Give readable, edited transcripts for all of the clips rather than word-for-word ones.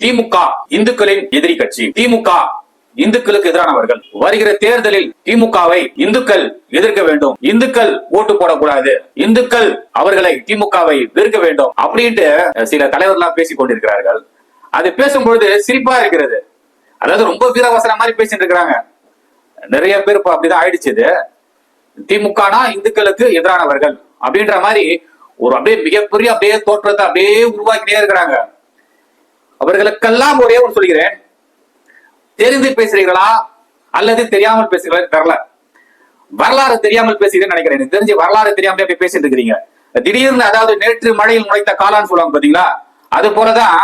திமுக இந்துக்களின் எதிரி கட்சி. திமுக இந்துக்களுக்கு எதிரானவர்கள். வருகிற தேர்தலில் திமுகவை இந்துக்கள் எதிர்க்க வேண்டும், இந்துக்கள் ஓட்டு போடக்கூடாது, இந்துக்கள் அவர்களை திமுகவை வெறுக்க வேண்டும் அப்படின்ட்டு சில தலைவர்களாம் பேசிக் கொண்டிருக்கிறார்கள். அது பேசும்பொழுது சிரிப்பா இருக்கிறது. அதாவது ரொம்ப வீரவசனம் மாதிரி பேசிட்டு இருக்கிறாங்க. நிறைய பேர் இப்ப அப்படிதான் ஆயிடுச்சு. திமுகனா இந்துக்களுக்கு எதிரானவர்கள் அப்படின்ற மாதிரி ஒரு அப்படியே மிகப்பெரிய அப்படியே தோற்றத்தை அப்படியே உருவாக்கிட்டே இருக்கிறாங்க. அவர்களுக்கெல்லாம் ஒரே ஒரு சொல்கிறேன், தெரிந்து பேசுறீங்களா அல்லது தெரியாமல் பேசுறீங்களா தெரியல. வரலாறு தெரியாமல் பேசுகிறேன்னு நினைக்கிறேன். தெரிஞ்சு வரலாறு தெரியாமலே அப்படி பேசிட்டு இருக்கிறீங்க. திடீர்னு அதாவது நேற்று மழையில் முளைத்த காலான்னு சொல்லுவாங்க பாத்தீங்களா, அது போலதான்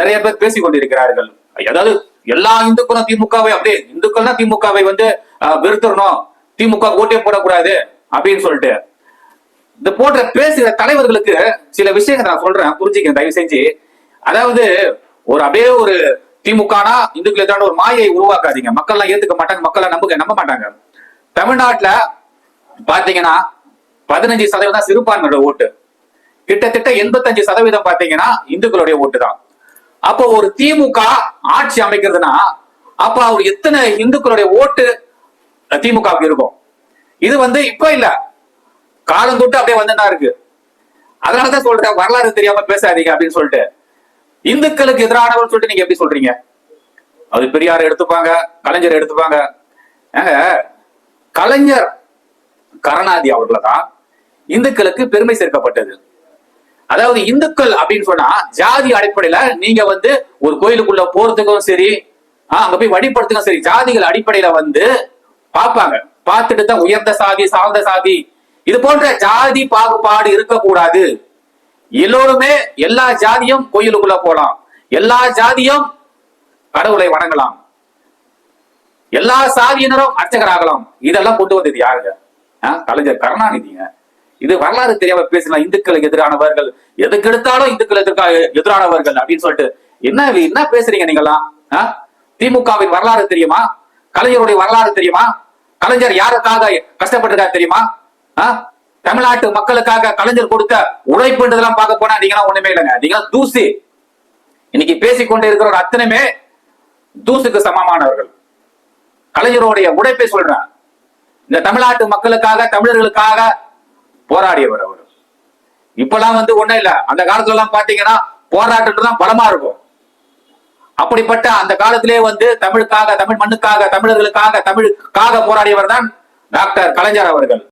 நிறைய பேர் பேசிக் கொண்டிருக்கிறார்கள். அதாவது எல்லா இந்துக்களும் திமுகவை அப்படியே இந்துக்கள்னா திமுகவை வெறுத்துடணும், திமுக ஓட்டே போடக்கூடாது அப்படின்னு சொல்லிட்டு இந்த போன்ற பேசுகிற தலைவர்களுக்கு சில விஷயங்கள் நான் சொல்றேன், புரிஞ்சுக்க தயவு செஞ்சு. அதாவது ஒரு அப்படியே ஒரு திமுகனா இந்துக்கள் எதிரான ஒரு மாயை உருவாக்காதீங்க. மக்கள் எல்லாம் ஏத்துக்க மாட்டாங்க, மக்கள் நம்ப மாட்டாங்க. தமிழ்நாட்டுல பாத்தீங்கன்னா 15% சிறுபான்மையோட ஓட்டு, கிட்டத்தட்ட 85% பாத்தீங்கன்னா இந்துக்களுடைய ஓட்டு தான். அப்போ ஒரு திமுக ஆட்சி அமைக்கிறதுனா அப்ப அவர் எத்தனை இந்துக்களுடைய ஓட்டு திமுகவுக்கு இருக்கும்? இது இப்ப இல்ல, காலம் தொட்டு அப்படியே வந்துதான் இருக்கு. அதனாலதான் சொல்றேன், வரலாறு தெரியாம பேசாதீங்க அப்படின்னு சொல்லிட்டு. இந்துக்களுக்கு எதிரானவர் சொல்லிட்டு நீங்க எப்படி சொல்றீங்க? அது பெரியார் எடுத்துப்பாங்க, கலைஞர் எடுத்துப்பாங்க. கலைஞர் கருணாநிதி அவர்கள தான் இந்துக்களுக்கு பெருமை சேர்க்கப்பட்டது. அதாவது இந்துக்கள் அப்படின்னு சொன்னா ஜாதி அடிப்படையில நீங்க ஒரு கோயிலுக்குள்ள போறதுக்கும் சரி, அங்க போய் வழிபடுறதுக்கும் சரி, ஜாதிகள் அடிப்படையில பார்ப்பாங்க. பார்த்துட்டு தான் உயர்ந்த சாதி, சார்ந்த சாதி, இது போன்ற ஜாதி பாகுபாடு இருக்கக்கூடாது. எல்லோருமே எல்லா ஜாதியும் கோயிலுக்குள்ள போலாம், எல்லா ஜாதியும் கடவுளை வணங்கலாம், எல்லா சாதியினரும் அர்ச்சகராகலாம். இதெல்லாம் கொண்டு வந்தது யாருங்க? கலைஞர் கருணாநிதிங்க. இது வரலாறு தெரியாம பேசலாம். இந்துக்களுக்கு எதிரானவர்கள், எதுக்கு எடுத்தாலும் இந்துக்கள் எதிரானவர்கள் அப்படின்னு சொல்லிட்டு என்ன பேசுறீங்க நீங்களாம்? திமுகவின் வரலாறு தெரியுமா? கலைஞருடைய வரலாறு தெரியுமா? கலைஞர் யாருக்காக கஷ்டப்பட்டிருக்காரு தெரியுமா? தமிழ்நாட்டு மக்களுக்காக கலைஞர் கொடுத்த உழைப்புன்றதெல்லாம் பார்க்க போனா நீங்களாம் ஒண்ணுமே இல்லைங்க. நீங்க தூசி. இன்னைக்கு பேசிக்கொண்டே இருக்கிற அத்தனையுமே தூசுக்கு சமமானவர்கள். கலைஞருடைய உழைப்பை சொல்றேன். இந்த தமிழ்நாட்டு மக்களுக்காக, தமிழர்களுக்காக போராடியவர் அவர். இப்பெல்லாம் ஒண்ணும் இல்ல. அந்த காலத்துல எல்லாம் பாத்தீங்கன்னா போராட்டம் தான் பலமா இருக்கும். அப்படிப்பட்ட அந்த காலத்திலே தமிழுக்காக, தமிழ் மண்ணுக்காக, தமிழர்களுக்காக, தமிழுக்காக போராடியவர் தான் டாக்டர் கலைஞர் அவர்கள்.